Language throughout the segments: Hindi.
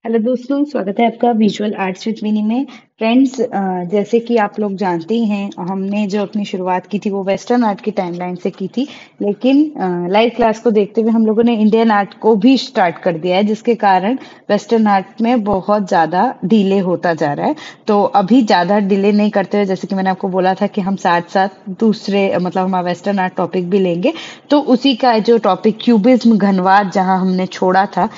हेलो दोस्तों, स्वागत है आपका विजुअल आर्ट्स विद विनी में। फ्रेंड्स, जैसे कि आप लोग जानते ही हैं, हमने जो अपनी शुरुआत की थी वो वेस्टर्न आर्ट की टाइमलाइन से की थी। लेकिन लाइव क्लास को देखते हुए हम लोगों ने इंडियन आर्ट को भी स्टार्ट कर दिया है, जिसके कारण वेस्टर्न आर्ट में बहुत ज़्यादा डिले होता जा रहा है। तो अभी ज़्यादा डिले नहीं करते हुए, जैसे कि मैंने आपको बोला था कि हम साथ साथ दूसरे मतलब हमारा वेस्टर्न आर्ट टॉपिक भी लेंगे। तो उसी का जो टॉपिक क्यूबिज्म घनवाद जहाँ हमने छोड़ा था,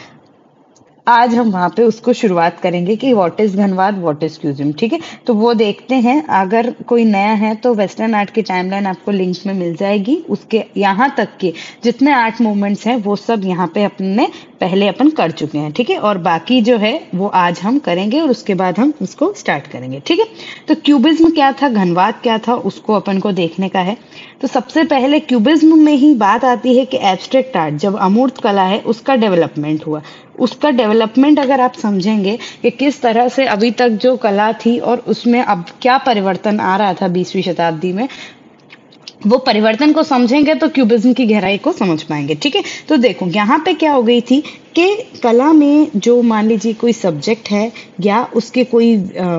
आज हम वहां पे उसको शुरुआत करेंगे कि what is ghanvad, what is cubism. ठीक है, तो वो देखते हैं। अगर कोई नया है तो वेस्टर्न आर्ट की टाइमलाइन आपको लिंक में मिल जाएगी। उसके यहाँ तक के जितने आर्ट मूवमेंट्स हैं वो सब यहाँ पे अपने पहले अपन कर चुके हैं। ठीक है, और बाकी जो है वो आज हम करेंगे और उसके बाद हम उसको स्टार्ट करेंगे। ठीक है, तो क्यूबिज्म क्या था, घनवाद क्या था, उसको अपन को देखने का है। तो सबसे पहले क्यूबिज्म में ही बात आती है कि एब्स्ट्रैक्ट आर्ट जब अमूर्त कला है उसका डेवलपमेंट हुआ। उसका डेवलपमेंट अगर आप समझेंगे कि किस तरह से अभी तक जो कला थी और उसमें अब क्या परिवर्तन आ रहा था 20वीं शताब्दी में, वो परिवर्तन को समझेंगे तो क्यूबिज्म की गहराई को समझ पाएंगे। ठीक है, तो देखो यहाँ पे क्या हो गई थी कि कला में जो मान लीजिए कोई सब्जेक्ट है या उसके कोई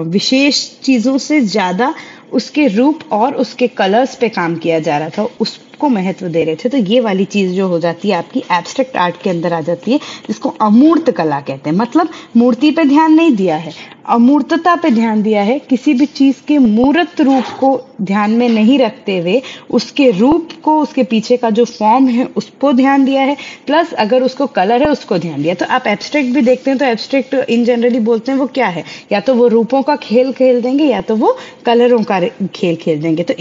विशेष चीजों से ज्यादा उसके रूप और उसके कलर्स पे काम किया जा रहा था, उसको महत्व दे रहे थे। तो ये वाली चीज जो हो जाती है आपकी एब्स्ट्रैक्ट आर्ट के अंदर आ जाती है, जिसको अमूर्त कला कहते हैं। मतलब मूर्ति पे ध्यान नहीं दिया है, अमूर्तता पे ध्यान दिया है। किसी भी चीज के मूर्त रूप को ध्यान में नहीं रखते हुए उसके रूप को, उसके पीछे का जो फॉर्म है उसको ध्यान दिया है, प्लस अगर उसको कलर है उसको ध्यान दिया। तो आप एब्स्ट्रैक्ट भी देखते हैं तो एब्स्ट्रैक्ट इन जनरली बोलते हैं वो क्या है, या तो वो रूपों का खेल खेल देंगे या तो वो कलरों का खेल खेल देंगे। तो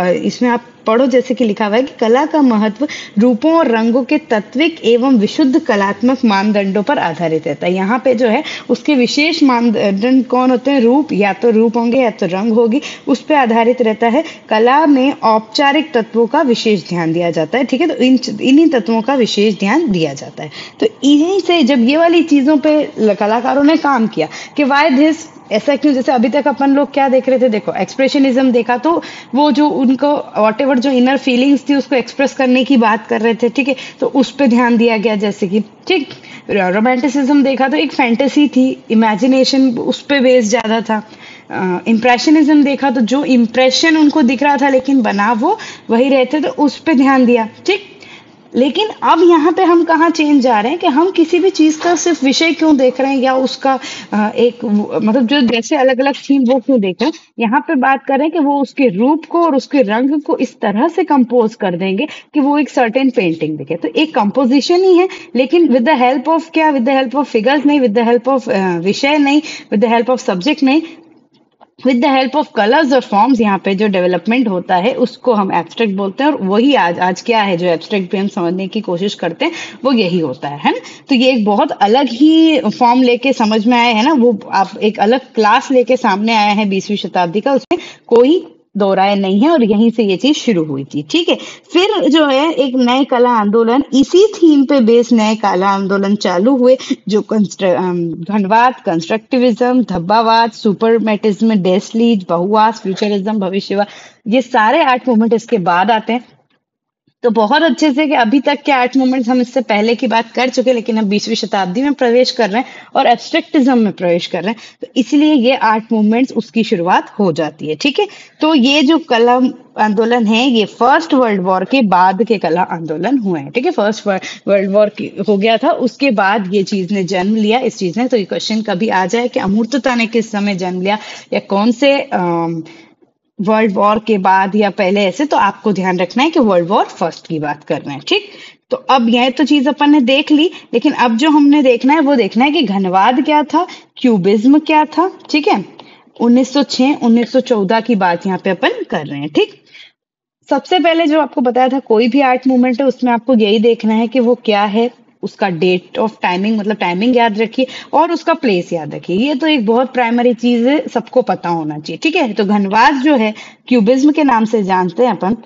इसमें आप पढ़ो, जैसे कि लिखा हुआ है कि कला का महत्व रूपों और रंगों के तत्विक एवं विशुद्ध कलात्मक मानदंडों पर आधारित रहता है। यहाँ पे जो है उसके विशेष मानदंड कौन होते हैं, रूप, या तो रूप होंगे या तो रंग होगी, उस पर आधारित रहता है। कला में औपचारिक तत्वों का विशेष ध्यान दिया जाता है। ठीक है, तो इन्हीं तत्वों का विशेष ध्यान दिया जाता है। तो इन्हीं से जब ये वाली चीजों पे कलाकारों ने काम किया कि वाई दिस, ऐसा क्यों। जैसे अभी तक अपन लोग क्या देख रहे थे, देखो एक्सप्रेशनिज्म देखा, तो वो जो उनको वॉट जो इनर फीलिंग्स थी उसको एक्सप्रेस करने की बात कर रहे थे। ठीक है, तो उस पर ध्यान दिया गया। जैसे कि ठीक, रोमांटिसिज्म देखा तो एक फैंटेसी थी, इमेजिनेशन उस पर बेस ज्यादा था। इम्प्रेशनिज्म देखा तो जो इम्प्रेशन उनको दिख रहा था लेकिन बना वो वही रहते, तो उस पर ध्यान दिया। ठीक, लेकिन अब यहाँ पे हम कहाँ चेंज जा रहे हैं कि हम किसी भी चीज का सिर्फ विषय क्यों देख रहे हैं, या उसका मतलब जो जैसे अलग अलग थीम वो क्यों देख रहे हैं। यहाँ पे बात कर रहे हैं कि वो उसके रूप को और उसके रंग को इस तरह से कंपोज कर देंगे कि वो एक सर्टेन पेंटिंग दिखे। तो एक कंपोजिशन ही है, लेकिन विद द हेल्प ऑफ क्या, with the help of figures नहीं, with the help of vishay नहीं, with the help of subject नहीं, with the help of colours और फॉर्म्स। यहाँ पे जो डेवलपमेंट होता है उसको हम एब्स्ट्रैक्ट बोलते हैं। और वही आज आज क्या है जो एब्स्ट्रैक्ट भी हम समझने की कोशिश करते हैं, वो यही होता है ना। तो ये एक बहुत अलग ही फॉर्म लेके समझ में आया है ना, वो आप एक अलग क्लास लेके सामने आया है 20वीं शताब्दी का, उसमें कोई दो राय नहीं है। और यहीं से ये चीज शुरू हुई थी। ठीक है, फिर जो है एक नए कला आंदोलन, इसी थीम पे बेस नए कला आंदोलन चालू हुए, जो घनवाद, कंस्ट्रक्टिविज्म, धब्बावाद, सुपरमेटिज्म, डेस्लीज, बहुवास, फ्यूचरिज्म, भविष्यवाद, ये सारे आर्ट मूवमेंट इसके बाद आते हैं। तो बहुत अच्छे से कि अभी तक के आर्ट मूवमेंट्स हम इससे पहले की बात कर चुके, लेकिन अब 20वीं शताब्दी में प्रवेश कर रहे हैं और एब्स्ट्रैक्टिज्म में प्रवेश कर रहे हैं। तो इसलिए ये आर्ट मूवमेंट्स उसकी शुरुआत हो जाती है। ठीक है, तो ये जो कला आंदोलन है ये फर्स्ट वर्ल्ड वॉर के बाद के कला आंदोलन हुए हैं। ठीक है, फर्स्ट वर्ल्ड वॉर हो गया था, उसके बाद ये चीज ने जन्म लिया, इस चीज ने। तो ये क्वेश्चन कभी आ जाए कि अमूर्तता ने किस समय जन्म लिया या कौन से वर्ल्ड वॉर के बाद या पहले, ऐसे तो आपको ध्यान रखना है कि वर्ल्ड वॉर फर्स्ट की बात कर रहे हैं। ठीक, तो अब यह तो चीज अपन ने देख ली, लेकिन अब जो हमने देखना है वो देखना है कि घनवाद क्या था, क्यूबिज्म क्या था। ठीक है, 1906 1914 की बात यहाँ पे अपन कर रहे हैं। ठीक, सबसे पहले जो आपको बताया था, कोई भी आर्ट मूवमेंट है उसमें आपको यही देखना है कि वो क्या है, उसका डेट ऑफ टाइमिंग, मतलब टाइमिंग याद रखिए, और उसका प्लेस याद रखिए। ये तो एक बहुत प्राइमरी चीज है, सबको पता होना चाहिए। ठीक है, तो घनवाद जो है क्यूबिज्म के नाम से जानते हैं अपन,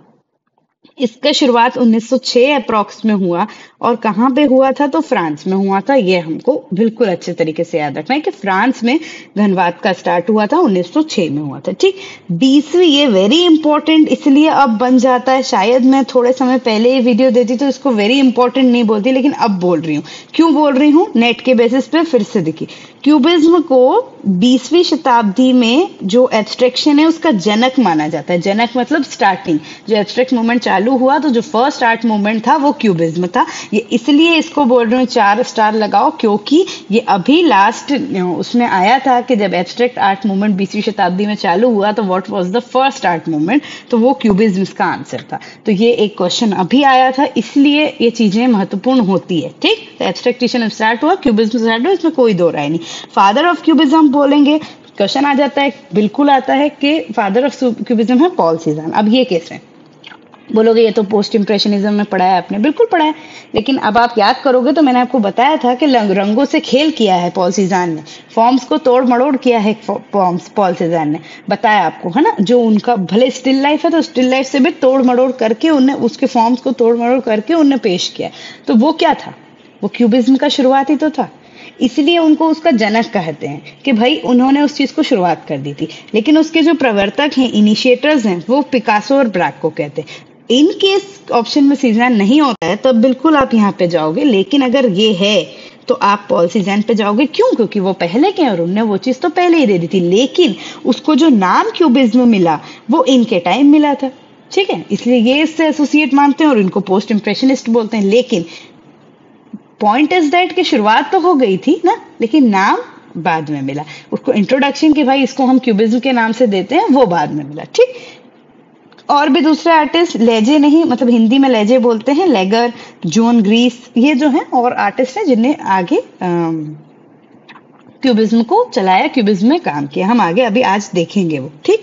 इसका शुरुआत 1906 अप्रॉक्स में हुआ और कहाँ पे हुआ था तो फ्रांस में हुआ था। ये हमको बिल्कुल अच्छे तरीके से याद रखना है कि फ्रांस में धनवाद का स्टार्ट हुआ था 1906 में हुआ था। ठीक, 20वीं, ये वेरी इंपॉर्टेंट इसलिए अब बन जाता है। शायद मैं थोड़े समय पहले ये वीडियो देती तो इसको वेरी इंपॉर्टेंट नहीं बोलती, लेकिन अब बोल रही हूँ। क्यों बोल रही हूँ? नेट के बेसिस पे फिर से देखिए, क्यूबिज्म को 20वीं शताब्दी में जो एब्स्ट्रैक्शन है उसका जनक माना जाता है। जनक मतलब स्टार्टिंग, जो एब्स्ट्रैक्ट मूवमेंट चालू हुआ तो जो फर्स्ट आर्ट मूवमेंट था वो क्यूबिज्म था। ये इसलिए इसको बोल रही हूँ 4 स्टार लगाओ, क्योंकि ये अभी लास्ट उसमें आया था कि जब एब्स्ट्रैक्ट आर्ट मूवमेंट 20वीं शताब्दी में चालू हुआ तो what was the first art movement, तो वो क्यूबिज्म इसका आंसर था। तो ये एक क्वेश्चन अभी आया था, इसलिए ये चीजें महत्वपूर्ण होती है। ठीक, तो एब्स्ट्रैक्टिशन स्टार्ट हुआ, क्यूबिज्म स्टार्ट हुआ, इसमें कोई दो राय नहीं। फादर ऑफ क्यूबिज्म बोलेंगे, क्वेश्चन आ जाता है, बिल्कुल आता है कि फादर ऑफ क्यूबिज्म है पॉल सीज़न। अब ये कैसे बोलोगे? ये तो पोस्ट इम्प्रेशनिज्म में पढ़ा है आपने। बिल्कुल पढ़ा है, लेकिन अब आप याद करोगे तो मैंने आपको बताया था कि रंगों से खेल किया है पॉल सीज़ान ने, फॉर्म्स को तोड़ मड़ोड़ किया है पॉल सीज़ान ने, बताया आपको है ना। जो उनका भले स्टिल लाइफ है तो स्टिल लाइफ से भी तोड़ मड़ोड़ करके उन्हें उसके फॉर्म्स को तोड़ मड़ोड़ करके उन्हें पेश किया। तो वो क्या था? वो क्यूबिज्म का शुरुआत ही तो था। इसलिए उनको उसका जनक कहते हैं कि भाई उन्होंने उस चीज को शुरुआत कर दी थी। लेकिन उसके जो प्रवर्तक हैं, इनिशिएटर्स हैं, वो पिकासो और ब्रैक को कहते हैं। इन केस ऑप्शन में सीज़न नहीं होता है तब बिल्कुल आप यहाँ पे जाओगे, लेकिन अगर ये है तो आप पॉल सीज़न पे जाओगे। क्यों? क्योंकि वो पहले के और उनने वो चीज तो पहले ही दे दी थी, लेकिन उसको जो नाम क्यूबिज्म मिला वो इनके टाइम मिला था। ठीक है, इसलिए ये इससे एसोसिएट मानते हैं और इनको पोस्ट इम्प्रेशनिस्ट बोलते हैं। लेकिन पॉइंट इज दैट कि शुरुआत तो हो गई थी ना, लेकिन नाम बाद में मिला। उसको इंट्रोडक्शन कि भाई इसको हम क्यूबिज्म के नाम से देते हैं, वो बाद में मिला। ठीक, और भी दूसरे आर्टिस्ट, लेजे नहीं, मतलब हिंदी में लेजे बोलते हैं, लेगर, जॉन ग्रीस, ये जो है और आर्टिस्ट हैं जिनने आगे क्यूबिज्म को चलाया, क्यूबिज्म में काम किया। हम आगे अभी आज देखेंगे वो। ठीक,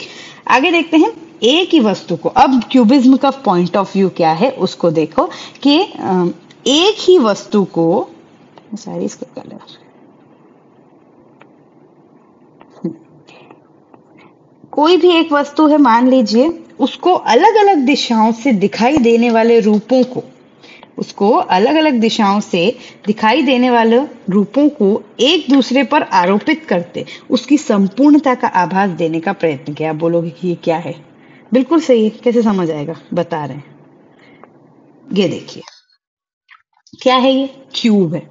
आगे देखते हैं एक ही वस्तु को। अब क्यूबिज्म का पॉइंट ऑफ व्यू क्या है उसको देखो कि एक ही वस्तु को, सारी इसका कलर, कोई भी एक वस्तु है मान लीजिए, उसको अलग अलग दिशाओं से दिखाई देने वाले रूपों को, उसको अलग अलग दिशाओं से दिखाई देने वाले रूपों को एक दूसरे पर आरोपित करते उसकी संपूर्णता का आभास देने का प्रयत्न किया। आप बोलोगे कि ये क्या है? बिल्कुल सही है, कैसे समझ आएगा, बता रहे हैं। ये देखिए क्या है, ये क्यूब है।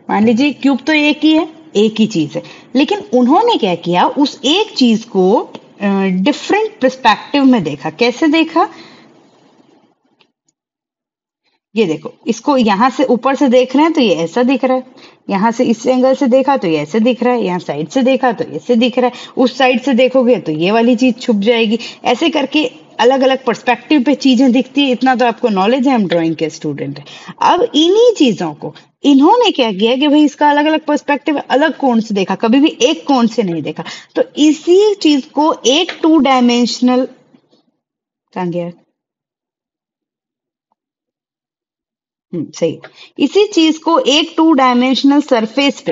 मान लीजिए क्यूब तो एक ही है, एक ही चीज है, लेकिन उन्होंने क्या किया, उस एक चीज को डिफरेंट पर्सपेक्टिव में देखा। कैसे देखा? ये देखो, इसको यहां से ऊपर से देख रहे हैं तो ये ऐसा दिख रहा है, यहां से इस एंगल से देखा तो ये ऐसे दिख रहा है, यहाँ साइड से देखा तो ऐसे दिख रहा है, उस साइड से देखोगे तो ये वाली चीज छुप जाएगी। ऐसे करके अलग अलग पर्सपेक्टिव पे चीजें दिखती है। इतना तो आपको नॉलेज है, हम ड्राइंग के स्टूडेंट हैं। अब इन्हीं चीजों को इन्होंने क्या किया कि भाई इसका अलग अलग पर्सपेक्टिव, अलग कोण से देखा, कभी भी एक कोण से नहीं देखा। तो इसी चीज को एक 2 डायमेंशनल, कहाँ गया, सही, इसी चीज को एक 2 डायमेंशनल सरफेस पे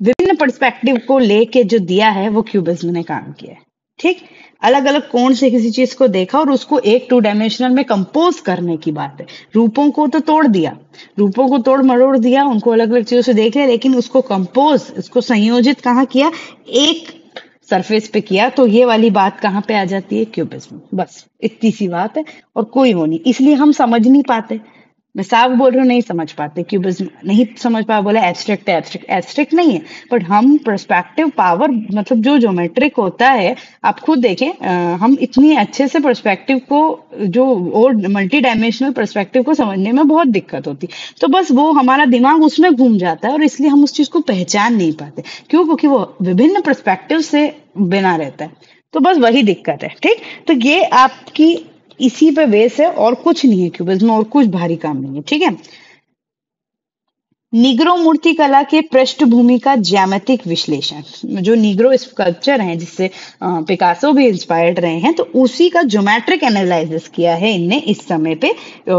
विभिन्न पर्सपेक्टिव को लेके जो दिया है वो क्यूबिज्म ने काम किया है। ठीक, अलग अलग कोण से किसी चीज को देखा और उसको एक 2 डायमेंशनल में कंपोज करने की बात है। रूपों को तो तोड़ दिया, रूपों को तोड़ मरोड़ दिया, उनको अलग अलग चीजों से देख लिया, लेकिन उसको कंपोज, उसको संयोजित कहाँ किया? एक सरफेस पे किया। तो ये वाली बात कहाँ पे आ जाती है? क्यूबिज्म। बस इतनी सी बात है और कोई वो नहीं। इसलिए हम समझ नहीं पाते, मैं साफ बोल रही हूँ, नहीं समझ पाते क्यूबिज्म, नहीं समझ पाया, बोला एब्स्ट्रैक्ट है, एब्स्ट्रैक्ट एब्स्ट्रैक्ट नहीं है। बट हम पर्सपेक्टिव पावर, मतलब जो ज्योमेट्रिक होता है, आप खुद देखें, हम इतनी अच्छे से पर्सपेक्टिव को, जो और मल्टी डायमेंशनल पर्सपेक्टिव को समझने में बहुत दिक्कत होती, तो बस वो हमारा दिमाग उसमें घूम जाता है और इसलिए हम उस चीज को पहचान नहीं पाते। क्यों? क्योंकि वो विभिन्न पर्सपेक्टिव से बना रहता है। तो बस वही दिक्कत है। ठीक, तो ये आपकी इसी पे बेस है और कुछ नहीं है क्यूबिज्म, और कुछ भारी काम नहीं है। ठीक है, निग्रो मूर्ति कला के पृष्ठभूमि का ज्यामितिक विश्लेषण, जो निग्रो स्कल्पचर हैं जिससे पिकासो भी इंस्पायर्ड रहे हैं, तो उसी का ज्योमेट्रिक एनालिसिस किया है इनने इस समय पे।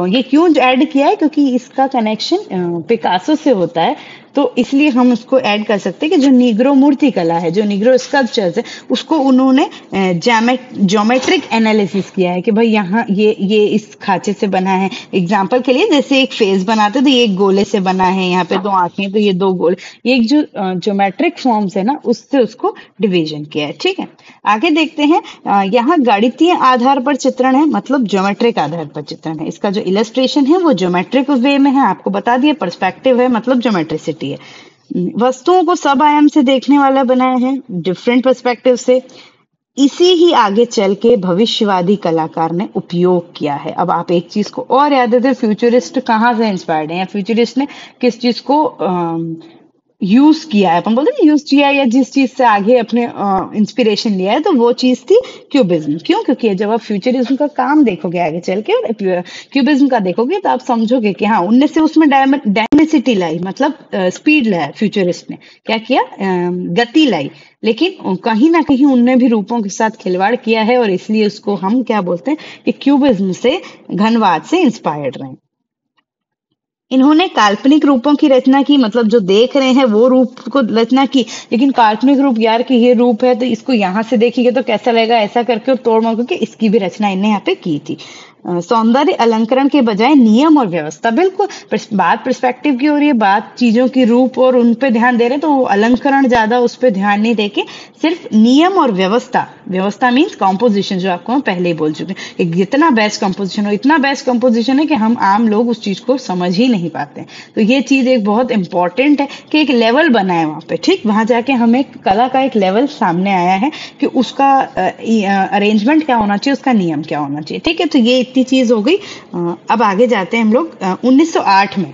ये क्यों ऐड किया है? क्योंकि इसका कनेक्शन पिकासो से होता है। तो इसलिए हम उसको ऐड कर सकते हैं कि जो निग्रो मूर्ति कला है, जो निग्रो स्कल्पचर्स है, उसको उन्होंने ज्योमेट्रिक एनालिसिस किया है कि भाई यहाँ ये इस खांचे से बना है। एग्जाम्पल के लिए जैसे एक फेस बनाते तो ये एक गोले से बना है, यहाँ पे 2 आंखें तो ये 2 गोले, ये एक जो ज्योमेट्रिक फॉर्म्स है ना, उससे उसको डिवीजन किया है। ठीक है, आगे देखते हैं। यहाँ गणितीय आधार पर चित्रण है, मतलब ज्योमेट्रिक आधार पर चित्रण है। इसका जो इलस्ट्रेशन है वो ज्योमेट्रिक वे में है, आपको बता दिया। पर्सपेक्टिव है मतलब ज्योमेट्रिसिटी है। वस्तुओं को सब आयाम से देखने वाला बनाया है, डिफरेंट पर्सपेक्टिव से। इसी ही आगे चल के भविष्यवादी कलाकार ने उपयोग किया है। अब आप एक चीज को और याद रखते, फ्यूचरिस्ट कहाँ से इंस्पायर्ड है, या फ्यूचरिस्ट ने किस चीज को यूज किया है। अपन बोलते हैं यूज किया, या जिस चीज से आगे अपने इंस्पिरेशन लिया है, तो वो चीज थी क्यूबिज्म। क्यों? क्योंकि जब आप फ्यूचरिज्म का काम देखोगे आगे चल के और क्यूबिज्म का देखोगे, तो आप समझोगे कि हाँ, उनने से उसमें डायमेसिटी लाई, मतलब स्पीड लाया। फ्यूचरिस्ट ने क्या किया? गति लाई। लेकिन कहीं ना कहीं उनने भी रूपों के साथ खिलवाड़ किया है, और इसलिए उसको हम क्या बोलते हैं कि क्यूबिज्म से, घनवाद से इंस्पायर्ड रहे। इन्होंने काल्पनिक रूपों की रचना की, मतलब जो देख रहे हैं वो रूप को रचना की, लेकिन काल्पनिक रूप, यार कि ये रूप है तो इसको यहाँ से देखेंगे तो कैसा लगेगा, ऐसा करके और तोड़ मोड़ के इसकी भी रचना इन्हें यहाँ पे की थी। सौंदर्य अलंकरण के बजाय नियम और व्यवस्था, बिल्कुल बात पर्सपेक्टिव की हो रही है, बात चीजों की रूप और उन पे ध्यान दे रहे हैं, तो वो अलंकरण ज्यादा उस पे ध्यान नहीं देके सिर्फ नियम और व्यवस्था। व्यवस्था मीन्स कॉम्पोजिशन, जो आपको हम पहले ही बोल चुके हैं। जितना बेस्ट कंपोजिशन हो, इतना बेस्ट कंपोजिशन है कि हम आम लोग उस चीज को समझ ही नहीं पाते। तो ये चीज एक बहुत इंपॉर्टेंट है कि एक लेवल बना है वहां पे। ठीक, वहां जाके हमें कला का एक लेवल सामने आया है कि उसका अरेंजमेंट क्या होना चाहिए, उसका नियम क्या होना चाहिए। ठीक है, तो ये इतनी चीज हो गई। अब आगे जाते हैं हम लोग 1908 में।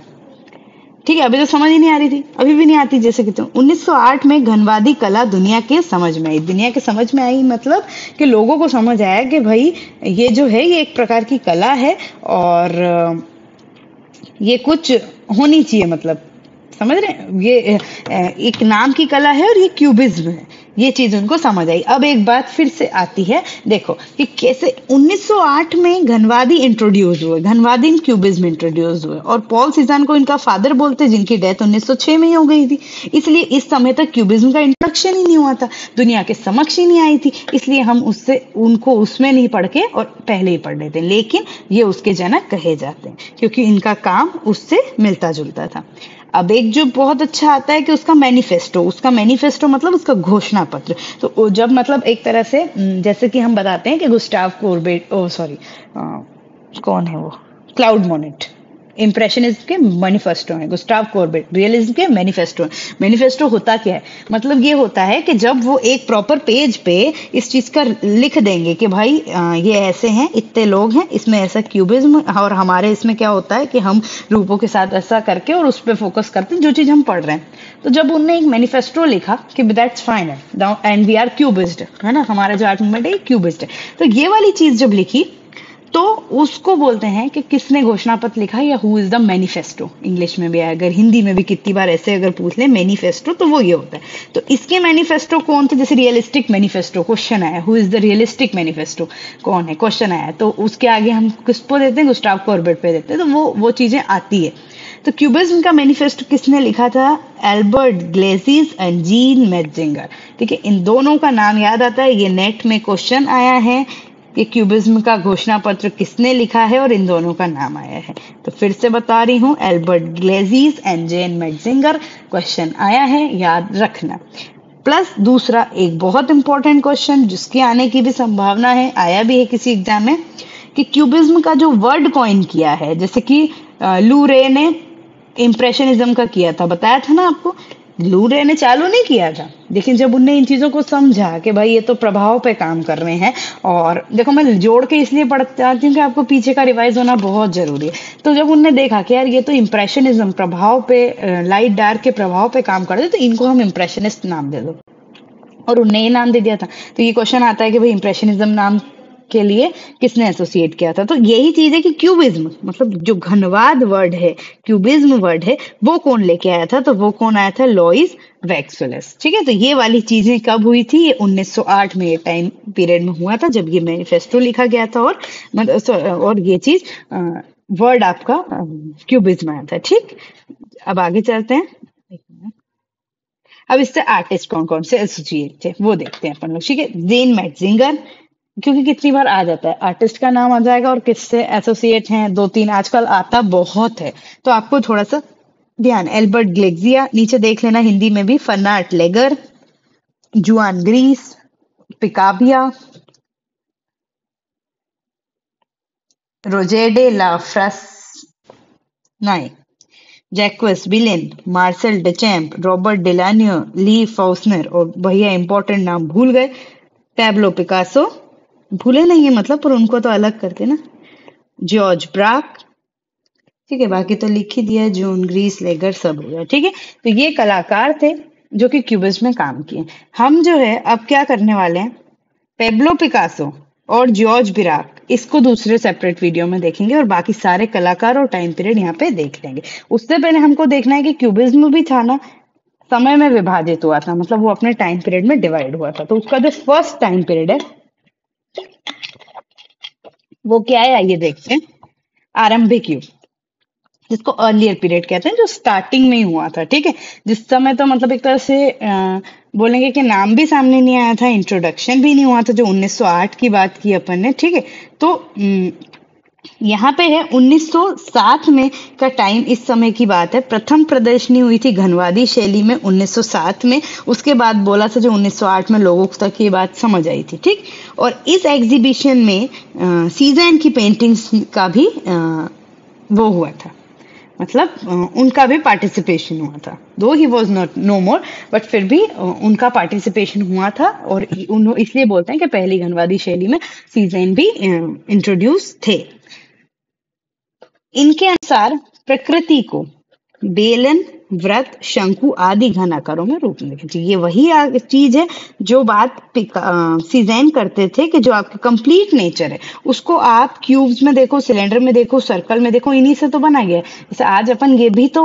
ठीक है, अभी तो समझ ही नहीं आ रही थी, अभी भी नहीं आती जैसे कि। तो 1908 में घनवादी कला दुनिया के समझ में आई। दुनिया के समझ में आई मतलब कि लोगों को समझ आया कि भाई ये जो है ये एक प्रकार की कला है, और ये कुछ होनी चाहिए, मतलब समझ रहे हैं, ये एक नाम की कला है और ये क्यूबिज्म है। ये चीज उनको समझ आई। अब एक बात फिर से आती है, देखो कि कैसे 1908 में घनवादी इंट्रोड्यूस हुए, घनवादी क्यूबिज्म इंट्रोड्यूस हुए, और पॉल सीज़ान को इनका फादर बोलते, जिनकी डेथ 1906 में ही हो गई थी। इसलिए इस समय तक क्यूबिज्म का इंट्रोडक्शन ही नहीं हुआ था, दुनिया के समक्ष ही नहीं आई थी। इसलिए हम उससे उनको उसमें नहीं पढ़ के और पहले ही पढ़ लेते, लेकिन ये उसके जनक कहे जाते हैं क्योंकि इनका काम उससे मिलता जुलता था। अब एक जो बहुत अच्छा आता है कि उसका मैनिफेस्टो, उसका मैनिफेस्टो मतलब उसका घोषणा पत्र। तो जब मतलब एक तरह से जैसे कि हम बताते हैं कि गुस्टाव कोर्बेट, ओ सॉरी, कौन है वो, क्लाउड मोनेट इम्प्रेशनिज्म के मैनिफेस्टो है, गुस्टाव कोर्बेट रियलिज्म के मैनिफेस्टो है। मैनिफेस्टो होता क्या है? मतलब ये होता है कि जब वो एक प्रॉपर पेज पे इस चीज का लिख देंगे कि भाई ये ऐसे हैं, इतने लोग हैं, इसमें ऐसा क्यूबिज्म, और हमारे इसमें क्या होता है कि हम रूपों के साथ ऐसा करके और उस पर फोकस करते हैं जो चीज हम पढ़ रहे हैं। तो जब उनने एक मैनिफेस्टो लिखा कि that's fine and we are cubists, है ना, हमारा जो आर्ट मूवमेंट है क्यूबिज्ड है, तो ये वाली चीज जब लिखी तो उसको बोलते हैं कि किसने घोषणा पत्र लिखा, या who is the manifesto. English में भी है, अगर हिंदी में भी कितनी बार ऐसे अगर पूछ ले मैनिफेस्टो, तो वो ये होता है। तो इसके मैनिफेस्टो कौन थे? जैसे रियलिस्टिक मैनिफेस्टो, क्वेश्चन आया who is the realistic manifesto, कौन है, क्वेश्चन आया, तो उसके आगे हम किसको देते हैं? गुस्टाव कॉर्बेट पे देते हैं। तो वो चीजें आती है। तो क्यूबिज्म का मैनिफेस्टो किसने लिखा था? Albert Gleizes and Jean Metzinger. ठीक है, इन दोनों का नाम याद आता है, ये नेट में क्वेश्चन आया है कि क्यूबिज्म का घोषणा पत्र किसने लिखा है, और इन दोनों का नाम आया है। तो फिर से बता रही हूँ, Albert Gleizes and gen मेट्जिंगर, question आया है, याद रखना। प्लस दूसरा एक बहुत इंपॉर्टेंट क्वेश्चन जिसके आने की भी संभावना है, आया भी है किसी एग्जाम में, कि क्यूबिज्म का जो वर्ड कॉइन किया है, जैसे कि लू रे ने इम्प्रेशनिज्म का किया था, बताया था ना आपको। लू रे ने चालू नहीं किया था, लेकिन जब उनने इन चीजों को समझा कि भाई ये तो प्रभाव पे काम कर रहे हैं, और देखो मैं जोड़ के इसलिए पढ़ती हूँ कि आपको पीछे का रिवाइज होना बहुत जरूरी है। तो जब उनने देखा कि यार ये तो इम्प्रेशनिज्म प्रभाव पे, लाइट डार्क के प्रभाव पे काम कर रहे, तो इनको हम इम्प्रेशनिस्ट नाम दे दो, और उनने ये नाम दे दिया था। तो ये क्वेश्चन आता है कि भाई इम्प्रेशनिज्म नाम के लिए किसने एसोसिएट किया था? तो यही चीज है कि क्यूबिज्म, मतलब जो घनवाद वर्ड है, क्यूबिज्म वर्ड है, वो कौन लेके आया था? तो वो कौन आया था? लॉइस वैक्सुलस। ठीक है, तो ये वाली चीजें कब हुई थी? ये 1908 में, ये टाइम पीरियड में हुआ था जब ये मैनिफेस्टो लिखा गया था, और ये चीज वर्ड आपका क्यूबिज्म आया था। ठीक, अब आगे चलते हैं। अब इससे आर्टिस्ट कौन कौन से एसोसिएट थे वो देखते हैं अपन लोग, ठीक है। जेन मेटजिंगर, क्योंकि कितनी बार आ जाता है आर्टिस्ट का नाम आ जाएगा और किससे एसोसिएट हैं, दो तीन आजकल आता बहुत है, तो आपको थोड़ा सा ध्यान। एल्बर्ट ग्लेक्सिया, नीचे देख लेना हिंदी में भी, फर्नाट लेगर, जुआन ग्रीस, पिकाबिया, रोजेडे ला फ्रस, नहीं, जैक्वेस विलेन, मार्सेल डचैम्प, रॉबर्ट डिलानियो, ली फाउस्नर, और भैया इंपॉर्टेंट नाम भूल गए, पैब्लो पिकासो, भूले नहीं है मतलब, पर उनको तो अलग करते ना, जॉर्ज ब्राक, ठीक है। बाकी तो लिख ही दिया, जॉन ग्रीस लेगर सब हो गया, ठीक है। तो ये कलाकार थे जो कि क्यूबिज्म में काम किए। हम जो है अब क्या करने वाले हैं, पेब्लो पिकासो और जॉर्ज बिराक इसको दूसरे सेपरेट वीडियो में देखेंगे और बाकी सारे कलाकार और टाइम पीरियड यहाँ पे देख लेंगे। उससे पहले हमको देखना है कि क्यूबिज्म भी था ना, समय में विभाजित हुआ था, मतलब वो अपने टाइम पीरियड में डिवाइड हुआ था। तो उसका जो फर्स्ट टाइम पीरियड है वो क्या है, आइए देखते हैं। आरंभिक युग, जिसको अर्लियर पीरियड कहते हैं, जो स्टार्टिंग में ही हुआ था, ठीक है। जिस समय तो मतलब एक तरह से बोलेंगे कि नाम भी सामने नहीं आया था, इंट्रोडक्शन भी नहीं हुआ था, जो 1908 की बात की अपन ने, ठीक है। तो यहाँ पे है 1907 में का टाइम, इस समय की बात है। प्रथम प्रदर्शनी हुई थी घनवादी शैली में 1907 में, उसके बाद बोला था जो 1908 में लोगों तक ये बात समझ आई थी, ठीक। और इस एग्जीबिशन में सीजन की पेंटिंग्स का भी वो हुआ था, मतलब उनका भी पार्टिसिपेशन हुआ था, दो he was not know more, but फिर भी उनका पार्टिसिपेशन हुआ था। और इसलिए बोलते हैं कि पहली घनवादी शैली में सीजन भी इंट्रोड्यूस थे। इनके अनुसार प्रकृति को बेलन, व्रत, शंकु आदि घन आकारों में रूप में देखना चाहिए। ये वही चीज है जो बात सीजन करते थे कि जो आपका कंप्लीट नेचर है उसको आप क्यूब्स में देखो, सिलेंडर में देखो, सर्कल में देखो, इन्हीं से तो बना गया है। जैसे आज अपन ये भी तो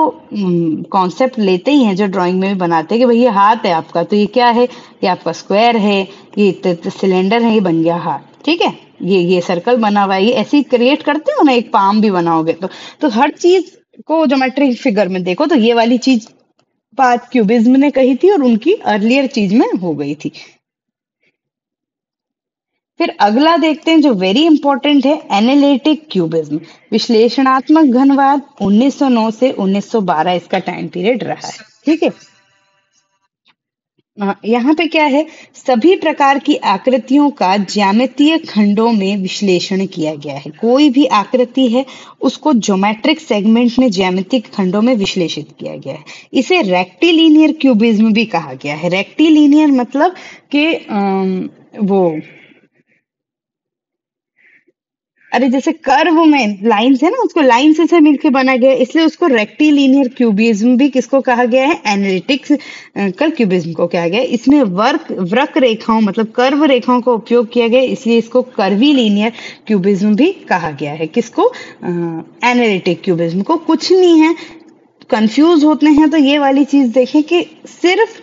कॉन्सेप्ट लेते ही हैं जो ड्राइंग में भी बनाते हैं कि भाई ये हाथ है आपका, तो ये क्या है, ये आपका स्क्वायर है, ये सिलेंडर है, ये बन गया हाथ, ठीक है। ये सर्कल बना हुआ है, ये ऐसे ही क्रिएट करते हो ना, एक पाम भी बनाओगे तो हर चीज को ज्योमेट्रिक फिगर में देखो, तो ये वाली चीज बात क्यूबिज्म ने कही थी और उनकी अर्लियर चीज में हो गई थी। फिर अगला देखते हैं जो वेरी इंपॉर्टेंट है, एनालिटिक क्यूबिज्म, विश्लेषणात्मक घनवाद। 1909 से 1912 इसका टाइम पीरियड रहा है, ठीक है। यहाँ पे क्या है, सभी प्रकार की आकृतियों का ज्यामितीय खंडों में विश्लेषण किया गया है। कोई भी आकृति है उसको ज्योमेट्रिक सेगमेंट में ज्यामितिक खंडों में विश्लेषित किया गया है। इसे रेक्टिलिनियर क्यूबिज्म भी कहा गया है। रेक्टिलिनियर मतलब कि वो, अरे जैसे कर्व में लाइंस है ना, उसको लाइन से मिलके बना गया है, इसलिए उसको रेक्टिलिनियर क्यूबिज्म भी किसको कहा गया है, एनालिटिक्स कल क्यूबिज्म को कहा गया है। इसमें वक्र रेखाओं मतलब कर्व रेखाओं का उपयोग किया गया है, इसलिए इसको कर्वीलिनियर क्यूबिज्म भी कहा गया है। किसको, एनालिटिक क्यूबिज्म को। कुछ नहीं है, कंफ्यूज होते हैं तो ये वाली चीज देखें कि सिर्फ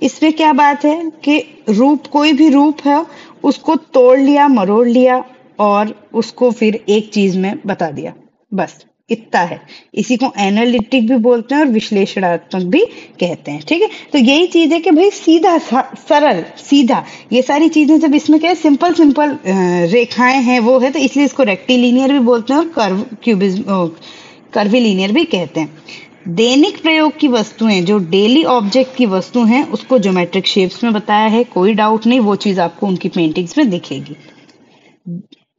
इसमें क्या बात है कि रूप, कोई भी रूप है उसको तोड़ लिया, मरोड़ लिया और उसको फिर एक चीज में बता दिया, बस इतना है। इसी को एनालिटिक भी बोलते हैं और विश्लेषणात्मक भी कहते हैं, ठीक है। तो यही चीज है कि भाई सीधा सरल सीधा, ये सारी चीजें जब इसमें क्या है, सिंपल सिंपल रेखाएं हैं वो है, तो इसलिए इसको रेक्टिलिनियर भी बोलते हैं और कर्व क्यूबिज्म कर्विलिनियर भी कहते हैं। दैनिक प्रयोग की वस्तुएं, जो डेली ऑब्जेक्ट की वस्तु हैं, उसको ज्योमेट्रिक शेप्स में बताया है, कोई डाउट नहीं, वो चीज आपको उनकी पेंटिंग्स में दिखेगी।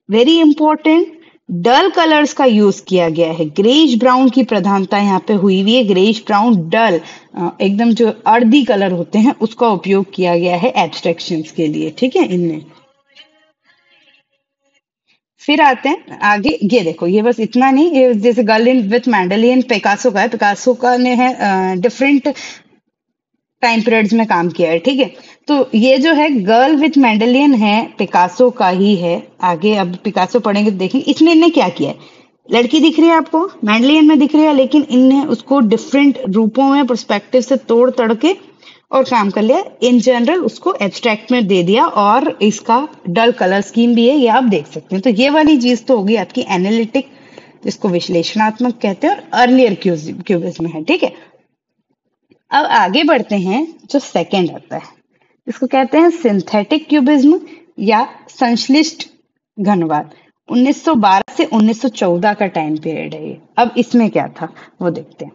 वेरी इंपॉर्टेंट, डल कलर्स का यूज किया गया है। ग्रेइश ब्राउन की प्रधानता यहाँ पे हुई हुई है। ग्रेइश ब्राउन डल एकदम जो अर्दी कलर होते हैं उसका उपयोग किया गया है एब्स्ट्रैक्शंस के लिए, ठीक है इनमें। फिर आते हैं आगे, ये देखो, ये बस इतना नहीं, ये जैसे गर्ल इन विथ मैंडलिन पिकासो का है, पिकासो का ने है डिफरेंट टाइम पीरियड्स में काम किया है, ठीक है। तो ये जो है गर्ल विथ मैंडलियन है, पिकासो का ही है। आगे अब पिकासो पढ़ेंगे तो देखेंगे इसमें इनने क्या किया है। लड़की दिख रही है आपको, मैंडलियन में दिख रही है, लेकिन इनने उसको डिफरेंट रूपों में पर्सपेक्टिव से तोड़ तड़ के और काम कर लिया। इन जनरल उसको एब्स्ट्रैक्ट में दे दिया और इसका डल कलर स्कीम भी है, ये आप देख सकते हैं। तो ये वाली चीज तो होगी आपकी एनालिटिक, जिसको विश्लेषणात्मक कहते हैं, और अर्लियर क्यूबिज्म है, ठीक है। अब आगे बढ़ते हैं, जो सेकंड आता है, इसको कहते हैं सिंथेटिक क्यूबिज्म या संश्लिष्ट घनवाद। 1912 से 1914 का टाइम पीरियड है ये। अब इसमें क्या था वो देखते हैं।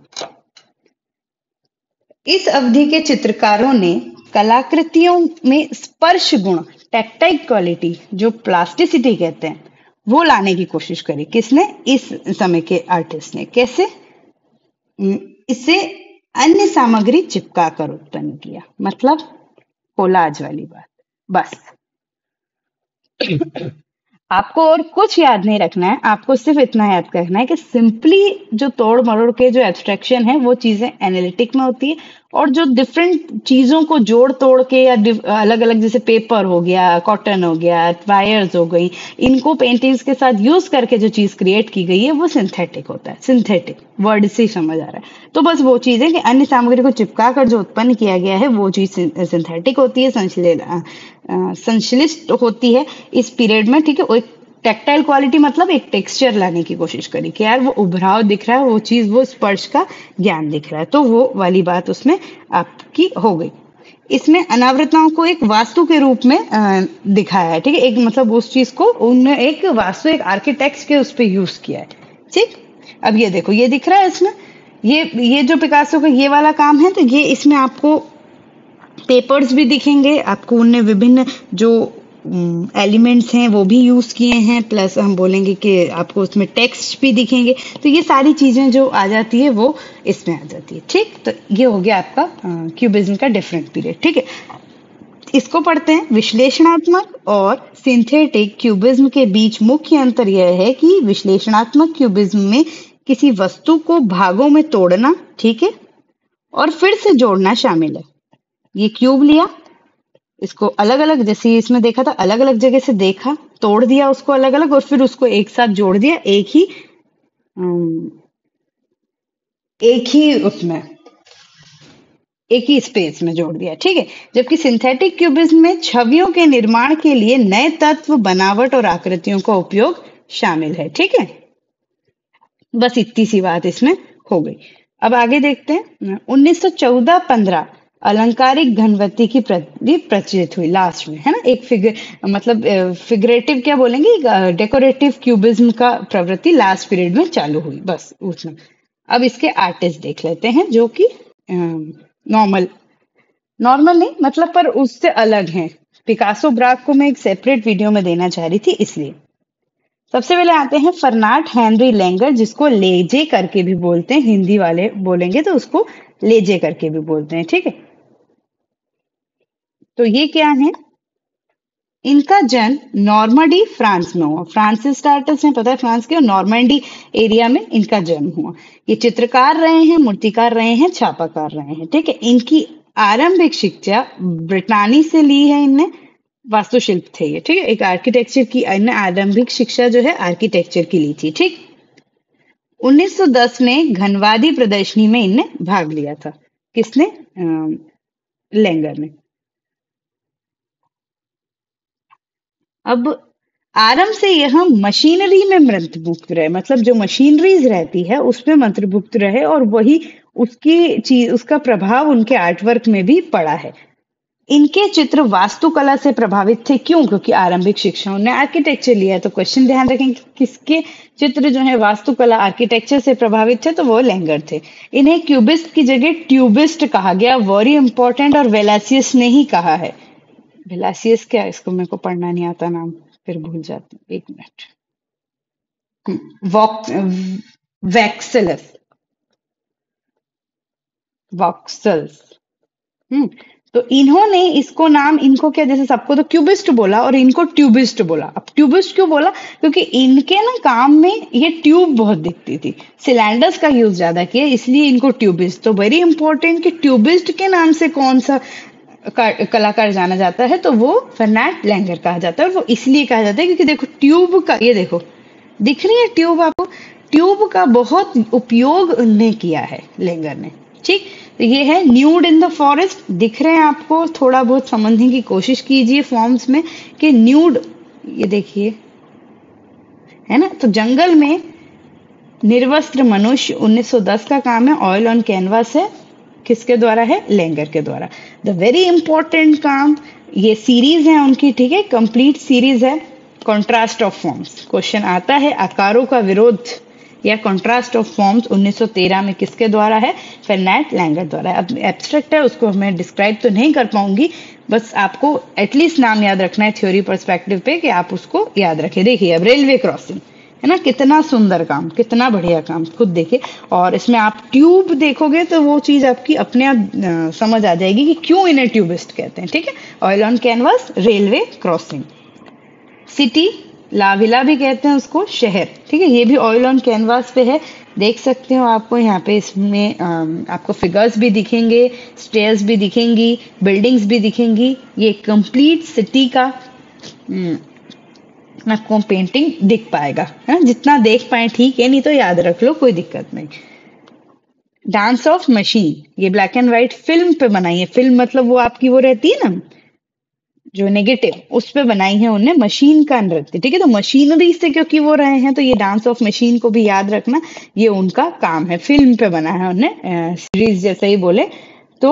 इस अवधि के चित्रकारों ने कलाकृतियों में स्पर्श गुण, टैक्टाइल क्वालिटी, जो प्लास्टिसिटी कहते हैं, वो लाने की कोशिश करी। किसने? इस समय के आर्टिस्ट ने। कैसे? इसे अन्य सामग्री चिपका कर उत्पन्न किया, मतलब कोलाज वाली बात। बस आपको और कुछ याद नहीं रखना है, आपको सिर्फ इतना याद करना है कि सिंपली जो तोड़ मरोड़ के जो एब्स्ट्रैक्शन है वो चीजें एनालिटिक में होती है, और जो डिफरेंट चीजों को जोड़ तोड़ के या अलग अलग, जैसे पेपर हो गया, कॉटन हो गया, वायर्स हो गई, इनको पेंटिंग्स के साथ यूज करके जो चीज क्रिएट की गई है वो सिंथेटिक होता है। सिंथेटिक वर्ड से ही समझ आ रहा है। तो बस वो चीज है कि अन्य सामग्री को चिपका कर जो उत्पन्न किया गया है वो चीज सिंथेटिक होती है, संश्लिष्ट होती है इस पीरियड में। ठीक है, एक टेक्टाइल क्वालिटी मतलब एक टेक्सचर लाने की कोशिश करी कि यार वो उभराव दिख रहा है, वो चीज, वो स्पर्श का ज्ञान दिख रहा है, तो वो वाली बात उसमें आपकी हो गई। इसमें अनावृतताओं को एक वास्तु के रूप में दिखाया है। ठीक है, एक मतलब उस चीज को उन्होंने एक वास्तु, एक आर्किटेक्ट के उस पर यूज किया है। ठीक, अब ये देखो, ये दिख रहा है इसमें, ये जो पिकासो का ये वाला काम है, तो ये इसमें आपको पेपर्स भी दिखेंगे, आपको उनने विभिन्न जो एलिमेंट्स हैं वो भी यूज किए हैं, प्लस हम बोलेंगे कि आपको उसमें टेक्स्ट भी दिखेंगे। तो ये सारी चीजें जो आ जाती है वो इसमें आ जाती है। ठीक, तो ये हो गया आपका क्यूबिज्म का डिफरेंट पीरियड। ठीक है, इसको पढ़ते हैं। विश्लेषणात्मक और सिंथेटिक क्यूबिज्म के बीच मुख्य अंतर यह है कि विश्लेषणात्मक क्यूबिज्म में किसी वस्तु को भागों में तोड़ना, ठीक है, और फिर से जोड़ना शामिल है। ये क्यूब लिया, इसको अलग अलग, जैसे इसमें देखा था, अलग अलग जगह से देखा, तोड़ दिया उसको अलग अलग, और फिर उसको एक साथ जोड़ दिया उसमें एक ही स्पेस में जोड़ दिया। ठीक है, जबकि सिंथेटिक क्यूबिज्म में छवियों के निर्माण के लिए नए तत्व, बनावट और आकृतियों का उपयोग शामिल है। ठीक है, बस इतनी सी बात इसमें हो गई। अब आगे देखते हैं। 1914-15 अलंकारिक घनवती की प्रचलित हुई लास्ट में, है ना, एक मतलब फिगरेटिव क्या बोलेंगे, डेकोरेटिव क्यूबिज्म का प्रवृत्ति लास्ट पीरियड में चालू हुई, बस उसमें। अब इसके आर्टिस्ट देख लेते हैं जो कि नॉर्मल नहीं मतलब, पर उससे अलग हैं। पिकासो ब्राक को मैं एक सेपरेट वीडियो में देना चाह रही थी, इसलिए। सबसे पहले आते हैं फर्नाट हेनरी लेंगर, जिसको लेजे करके भी बोलते हैं, हिंदी वाले बोलेंगे तो उसको लेजे करके भी बोलते हैं। ठीक है, तो ये क्या है, इनका जन्म नॉर्मंडी फ्रांस में हुआ। फ्रांसिस आर्टिस्ट हैं, पता है फ्रांस के, और नॉर्मंडी एरिया में इनका जन्म हुआ। ये चित्रकार रहे हैं, मूर्तिकार रहे हैं, छापाकार रहे हैं। ठीक है, इनकी आरंभिक शिक्षा ब्रिटानी से ली है इनने, वास्तुशिल्प थे ये। ठीक है, एक आर्किटेक्चर की इनने आरंभिक शिक्षा जो है आर्किटेक्चर की ली थी। ठीक, 1910 में घनवादी प्रदर्शनी में इनने भाग लिया था। किसने? लेंगर ने। अब आरंभ से यह मशीनरी में मंत्रमुग्ध रहे, मतलब जो मशीनरीज रहती है उसमें मंत्रमुग्ध रहे, और वही उसका प्रभाव उनके आर्टवर्क में भी पड़ा है। इनके चित्र वास्तुकला से प्रभावित थे। क्यों? क्योंकि आरंभिक शिक्षा उन्होंने आर्किटेक्चर लिया है। तो क्वेश्चन ध्यान रखें कि किसके चित्र जो है वास्तुकला आर्किटेक्चर से प्रभावित थे, तो वो लेंगर थे। इन्हें क्यूबिस्ट की जगह ट्यूबिस्ट कहा गया, वेरी इंपॉर्टेंट, और वेलासियस ने ही कहा है। वेलासियस क्या, इसको मेरे को पढ़ना नहीं आता नाम, फिर भूल जाती हूँ, एक मिनट। वैक्सलस, वॉक्सल्स। तो इन्होंने इसको नाम, इनको क्या, जैसे सबको तो क्यूबिस्ट बोला और इनको ट्यूबिस्ट बोला। अब ट्यूबिस्ट क्यों बोला? क्योंकि इनके ना काम में ये ट्यूब बहुत दिखती थी, सिलेंडर्स का यूज ज्यादा किया, इसलिए इनको ट्यूबिस्ट। तो वेरी इंपॉर्टेंट कि ट्यूबिस्ट के नाम से कौन सा कलाकार जाना जाता है, तो वो फर्नाट लेंगर कहा जाता है। और वो इसलिए कहा जाता है क्योंकि देखो ट्यूब का, ये देखो दिख रही है ट्यूब आपको, ट्यूब का बहुत उपयोग उन्होंने किया है लेंगर ने। ठीक, तो ये है न्यूड इन द फॉरेस्ट, दिख रहे हैं आपको, थोड़ा बहुत समझने की कोशिश कीजिए फॉर्म्स में कि न्यूड, ये देखिए, है ना। तो जंगल में निर्वस्त्र मनुष्य 1910 का काम है, ऑयल ऑन कैनवास है। किसके द्वारा है? लेंगर के द्वारा। द वेरी इंपॉर्टेंट काम, ये सीरीज है उनकी, ठीक है, कंप्लीट सीरीज है। कॉन्ट्रास्ट ऑफ फॉर्म्स, क्वेश्चन आता है आकारों का विरोध या कॉन्ट्रास्ट ऑफ फॉर्म्स 1913 में किसके द्वारा है? फर्नांड लैंगर द्वारा। अब एब्स्ट्रैक्ट है, उसको मैं डिस्क्राइब तो नहीं कर पाऊंगी, बस आपको एटलीस्ट नाम याद रखना है थ्योरी पर्सपेक्टिव पे कि आप उसको याद रखें। देखिए अब रेलवे क्रॉसिंग है ना, कितना सुंदर काम, कितना बढ़िया काम, खुद देखिए। और इसमें आप ट्यूब देखोगे तो वो चीज आपकी अपने आप समझ आ जाएगी कि क्यों इन्हें ट्यूबिस्ट कहते हैं, ठीक है। Oil on canvas, railway crossing. City, La Ville भी कहते हैं उसको, शहर, ठीक है, ये भी ऑयल ऑन कैनवास पे है। देख सकते हो आपको यहाँ पे, इसमें आपको फिगर्स भी दिखेंगे, स्टेयर्स भी दिखेंगी, बिल्डिंग्स भी दिखेंगी। ये कंप्लीट सिटी का आपको पेंटिंग दिख पाएगा, है, जितना देख पाए ठीक है, नहीं तो याद रख लो, कोई दिक्कत नहीं। डांस ऑफ मशीन, ये ब्लैक एंड व्हाइट फिल्म पे बनाई है। फिल्म मतलब वो आपकी वो रहती है ना जो नेगेटिव, उस पे बनाई है उनने, मशीन का नृत्य, ठीक है। तो मशीनरी से क्योंकि वो रहे हैं तो ये डांस ऑफ मशीन को भी याद रखना, ये उनका काम है, फिल्म पे बना है उनने, सीरीज जैसे ही बोले तो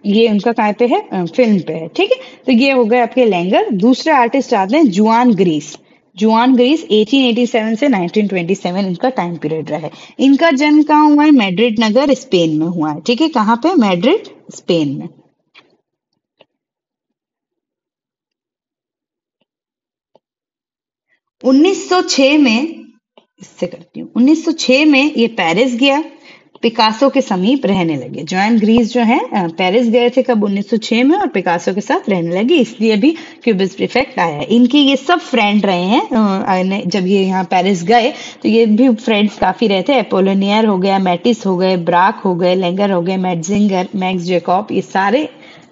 ये उनका कहाँ पे है? फिल्म पे है, ठीक है। तो ये हो गए आपके लेंगर। दूसरे आर्टिस्ट आते हैं जुआन ग्रीस। जुआन ग्रीस 1887 से 1927 इनका टाइम पीरियड रहा है। इनका जन्म कहाँ हुआ है? मैड्रिड नगर, स्पेन में हुआ है, ठीक है। कहाँ पे? मैड्रिड, स्पेन में। 1906 में, इससे करती हूँ, 1906 में ये पेरिस गया, पिकासो के समीप रहने लगे। जॉन ग्रीस जो है पेरिस गए थे कब? 1906 में, और पिकासो के साथ रहने लगे, इसलिए भी क्यूबिस्ट इफेक्ट आया है। इनके ये सब फ्रेंड रहे हैं जब ये यहाँ पेरिस गए तो ये भी फ्रेंड्स काफी रहे थे। एपोलोनियर हो गया, मैटिस हो गए, ब्राक हो गए, लेंगर हो गए, मैट्जिंगर, मैक्स जैकब, ये सारे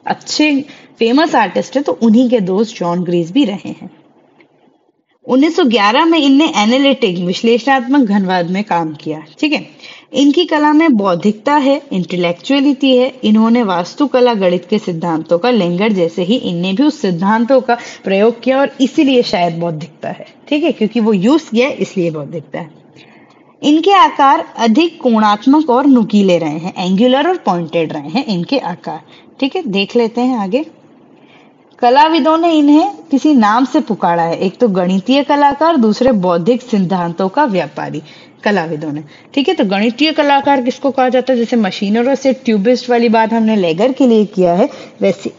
अच्छे फेमस आर्टिस्ट है, तो उन्हीं के दोस्त जॉन ग्रीस भी रहे हैं। 1911 में इनने एनालिटिक, विश्लेषणात्मक घनवाद में काम किया, ठीक है। इनकी कला में बौद्धिकता है, इंटेलेक्चुअलिटी है। इन्होंने वास्तुकला, गणित के सिद्धांतों का, लेंगर जैसे ही इनने भी उस सिद्धांतों का प्रयोग किया, और इसीलिए शायद बौद्धिकता है, ठीक है, क्योंकि वो यूज किया इसलिए बौद्धिकता है। इनके आकार अधिक कोणात्मक और नुकीले रहे हैं, एंगुलर और पॉइंटेड रहे हैं इनके आकार, ठीक है। देख लेते हैं आगे। कलाविदों ने इन्हें किसी नाम से पुकारा है, एक तो गणितीय कलाकार, दूसरे बौद्धिक सिद्धांतों का व्यापारी, कलाविदों ने, ठीक है। तो गणितीय कलाकार किसको कहा जाता है? जैसे मशीनरों से ट्यूबिस्ट वाली बात हमने लेगर के लिए किया है, वैसे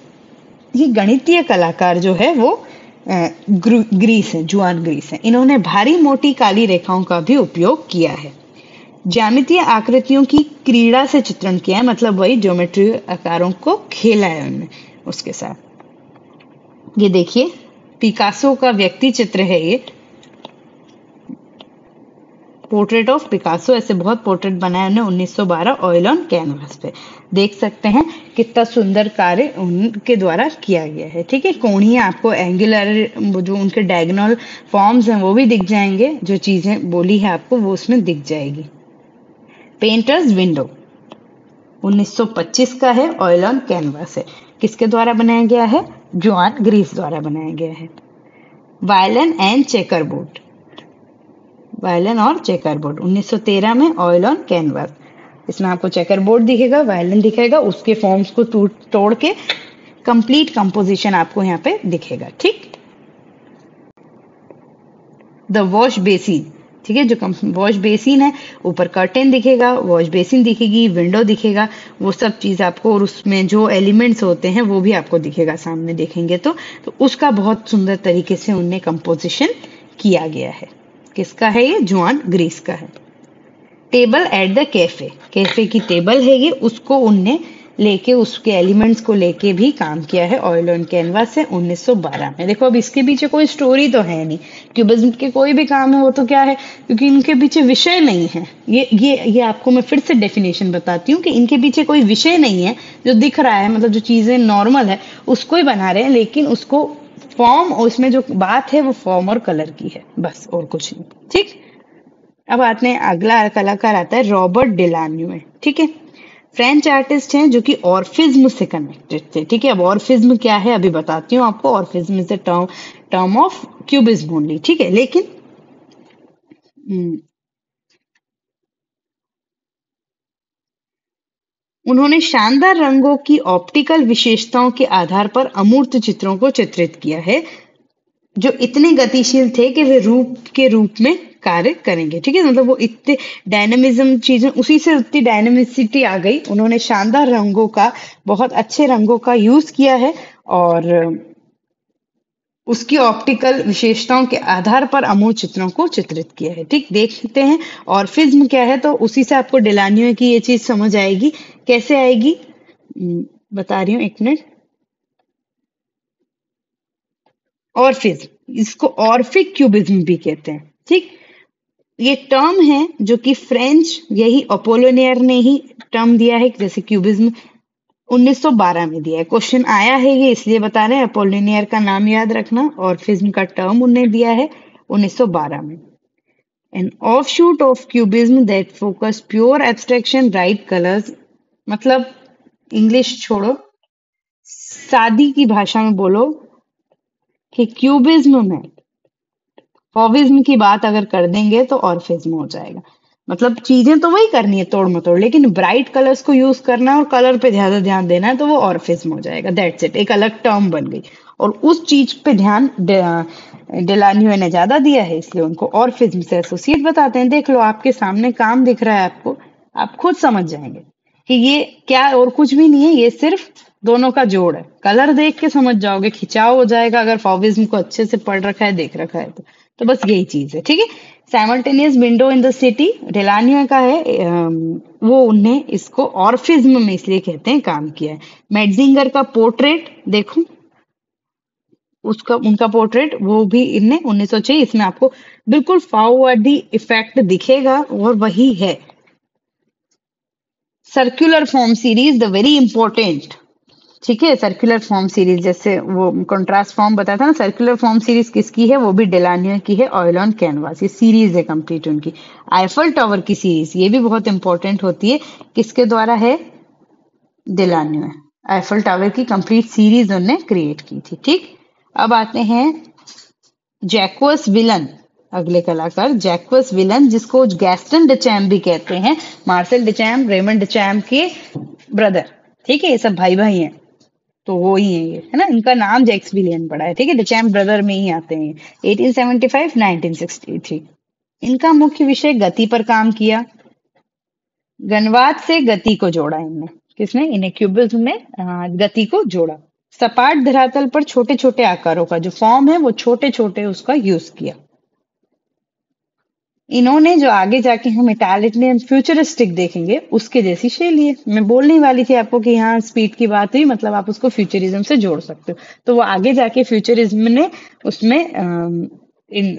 ये गणितीय कलाकार जो है वो ग्रीस है, जुआन ग्रीस है। इन्होंने भारी मोटी काली रेखाओं का भी उपयोग किया है। ज्यामितीय आकृतियों की क्रीड़ा से चित्रण किया है, मतलब वही ज्योमेट्री आकारों को खेला है उन्होंने उसके साथ। ये देखिए पिकासो का व्यक्ति चित्र है, ये पोर्ट्रेट ऑफ पिकासो, ऐसे बहुत पोर्ट्रेट बनाए उन्होंने 1912 ऑयल ऑन कैनवास पे। देख सकते हैं कितना सुंदर कार्य उनके द्वारा किया गया है, ठीक है। कोणीय आपको एंगुलर, जो उनके डायगोनल फॉर्म्स हैं वो भी दिख जाएंगे, जो चीजें बोली है आपको वो उसमें दिख जाएगी। पेंटर्स विंडो 1925 का है, ऑयल ऑन कैनवास है। किसके द्वारा बनाया गया है? जुआन ग्रीस द्वारा बनाया गया है। वायलिन एंड चेकरबोर्ड, वायलिन और चेकरबोर्ड 1913 में, ऑयल ऑन कैनवास। इसमें आपको चेकरबोर्ड दिखेगा, वायलिन दिखेगा, उसके फॉर्म्स को तोड़ के कंप्लीट कंपोजिशन आपको यहाँ पे दिखेगा, ठीक। द वॉश बेसिन, ठीक है, जो वॉश बेसिन है, ऊपर कर्टेन दिखेगा, वॉश बेसिन दिखेगी, विंडो दिखेगा, वो सब चीज आपको, और उसमें जो एलिमेंट्स होते हैं वो भी आपको दिखेगा सामने देखेंगे तो उसका बहुत सुंदर तरीके से उनने कंपोजिशन किया गया है। किसका है ये? जुआन ग्रीस का है। Table at the cafe, cafe की टेबल है ये, उसको उनने लेके, उसके एलिमेंट्स को लेके भी काम किया है, ऑयल ऑन कैनवास से 1912 में। देखो अब इसके पीछे कोई स्टोरी तो है नहीं, क्यूबिज्म के कोई भी काम है वो तो क्या है, क्योंकि इनके पीछे विषय नहीं है। ये आपको मैं फिर से डेफिनेशन बताती हूँ कि इनके पीछे कोई विषय नहीं है, जो दिख रहा है, मतलब जो चीजें नॉर्मल है उसको ही बना रहे हैं, लेकिन उसको फॉर्म, और उसमें जो बात है वो फॉर्म और कलर की है, बस, और कुछ नहीं, ठीक। अब आते हैं, अगला कलाकार आता है रॉबर्ट डेलान्यू, ठीक है। फ्रेंच आर्टिस्ट हैं जो कि ऑर्फिज्म से कनेक्टेड थे, ठीक है। अब ऑर्फिज्म क्या है अभी बताती हूँ आपको। Orphism is the term of cubism only, ठीक है। लेकिन उन्होंने शानदार रंगों की ऑप्टिकल विशेषताओं के आधार पर अमूर्त चित्रों को चित्रित किया है, जो इतने गतिशील थे कि वे रूप के रूप में कार्य करेंगे। ठीक है, मतलब वो इतने डायनेमिज्म चीजें, उसी से उतनी डायनेमिसिटी आ गई। उन्होंने शानदार रंगों का, बहुत अच्छे रंगों का यूज किया है और उसकी ऑप्टिकल विशेषताओं के आधार पर अमूर्त चित्रों को चित्रित किया है। ठीक, देखते हैं ऑर्फिज्म क्या है, तो उसी से आपको डेलानियो की ये चीज समझ आएगी। कैसे आएगी, बता रही हूँ, एक मिनट। ऑर्फिज्म, इसको ऑर्फिक क्यूबिज्म भी कहते हैं। ठीक, ये टर्म है जो कि फ्रेंच, यही अपोलोनियर ने ही टर्म दिया है, जैसे क्यूबिज्म 1912 में दिया है। क्वेश्चन आया है ये, इसलिए बता रहे हैं। अपोलोनियर का नाम याद रखना, और फिज्म का टर्म उन्हें दिया है 1912 में। An offshoot of cubism that focus pure abstraction, bright colours. मतलब इंग्लिश छोड़ो, सादी की भाषा में बोलो कि क्यूबिज्म में फॉविज्म की बात अगर कर देंगे तो ऑर्फिज्म हो जाएगा। मतलब चीजें तो वही करनी है तोड़ मतोड़, लेकिन ब्राइट कलर्स को यूज करना है और कलर पे ज्यादा ध्यान देना है, तो वो ऑर्फिज्म हो जाएगा। दैट्स इट, एक अलग टर्म बन गई। और उस चीज पे ध्यान डेलानियो ने ज्यादा दिया है, इसलिए उनको ऑर्फिज्म से एसोसिएट बताते हैं। देख लो, आपके सामने काम दिख रहा है आपको, आप खुद समझ जाएंगे कि ये क्या और कुछ भी नहीं है, ये सिर्फ दोनों का जोड़ है। कलर देख के समझ जाओगे, खिंचाव हो जाएगा अगर फॉविज्म को अच्छे से पढ़ रखा है, देख रखा है तो बस यही चीज है। ठीक है, simultaneous window in the city Delaunay का है। वो उन्हें इसको ऑर्फिज्म में इसलिए कहते हैं काम किया है। मेड्जिंगर का पोर्ट्रेट देखो, उसका उनका पोर्ट्रेट वो भी इनने 1906, इसमें आपको बिल्कुल फॉरवर्डी इफेक्ट दिखेगा और वही है। Circular form series, the very important. ठीक है, सर्कुलर फॉर्म सीरीज, जैसे वो कंट्रास्ट फॉर्म बताया था ना, सर्कुलर फॉर्म सीरीज किसकी है, वो भी डेलानियो की है। ऑयल ऑन कैनवास, ये सीरीज है कंप्लीट उनकी। आईफल टावर की सीरीज, ये भी बहुत इंपॉर्टेंट होती है, किसके द्वारा है, डेलानियो है। आईफल टावर की कंप्लीट सीरीज उन्होंने क्रिएट की थी। ठीक, अब आते हैं जैक्वस विलन, अगले कलाकार जैक्वस विलन, जिसको गैस्टन डिचैम भी कहते हैं। मार्सेल डिचैम, रेमंड डिचैम के ब्रदर। ठीक है, ये सब भाई भाई हैं, तो वो ही है ये, है ना। इनका नाम जैक्स विलियन पड़ा है। ठीक है, डिचैम ब्रदर में ही आते हैं। 1875 1963। इनका मुख्य विषय गति पर काम किया। गणवाद से गति को जोड़ा इनने, किसने, इन्हें क्यूबिज्म में गति को जोड़ा। सपाट धरातल पर छोटे छोटे आकारों का जो फॉर्म है, वो छोटे छोटे उसका यूज किया। इन्होंने जो आगे जाके हम इटालियन फ्यूचरिस्टिक देखेंगे, उसके जैसी शैली है। मैं बोलने वाली थी आपको कि यहाँ स्पीड की बात हुई, मतलब आप उसको फ्यूचरिज्म से जोड़ सकते हो। तो वो आगे जाके फ्यूचरिज्म ने उसमें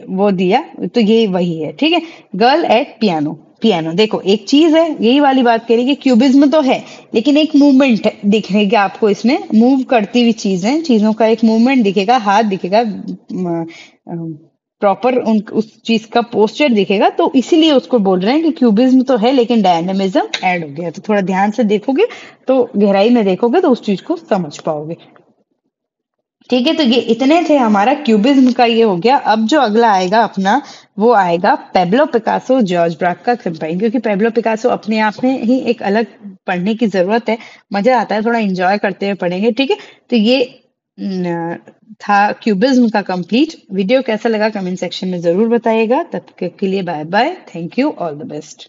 वो दिया, तो ये वही है। ठीक है, गर्ल एट पियानो। पियानो देखो, एक चीज है, यही वाली बात करी कि क्यूबिज्म तो है, लेकिन एक मूवमेंट दिखेगा आपको इसमें, मूव करती हुई चीजें, चीजों का एक मूवमेंट दिखेगा, हाथ दिखेगा, प्रॉपर उस चीज का पोस्चर दिखेगा, तो इसीलिए उसको बोल रहे हैं कि क्यूबिज्म तो है लेकिन डायनेमिज्म ऐड हो गया। तो थोड़ा ध्यान से देखोगे, तो गहराई में देखोगे, तो उस चीज को समझ पाओगे। ठीक है, तो ये इतने थे, हमारा क्यूबिज्म का ये हो गया। अब जो अगला आएगा अपना, वो आएगा पेब्लो पिकासो, जॉर्ज ब्राक का कंपाइन, क्योंकि पेब्लो पिकासो अपने आप में ही एक अलग पढ़ने की जरूरत है। मजा आता है, थोड़ा इंजॉय करते हुए पढ़ेंगे। ठीक है, तो ये था क्यूबिज्म का कंप्लीट। वीडियो कैसा लगा कमेंट सेक्शन में जरूर बताइएगा। तब तक के लिए bye bye, thank you, all the best.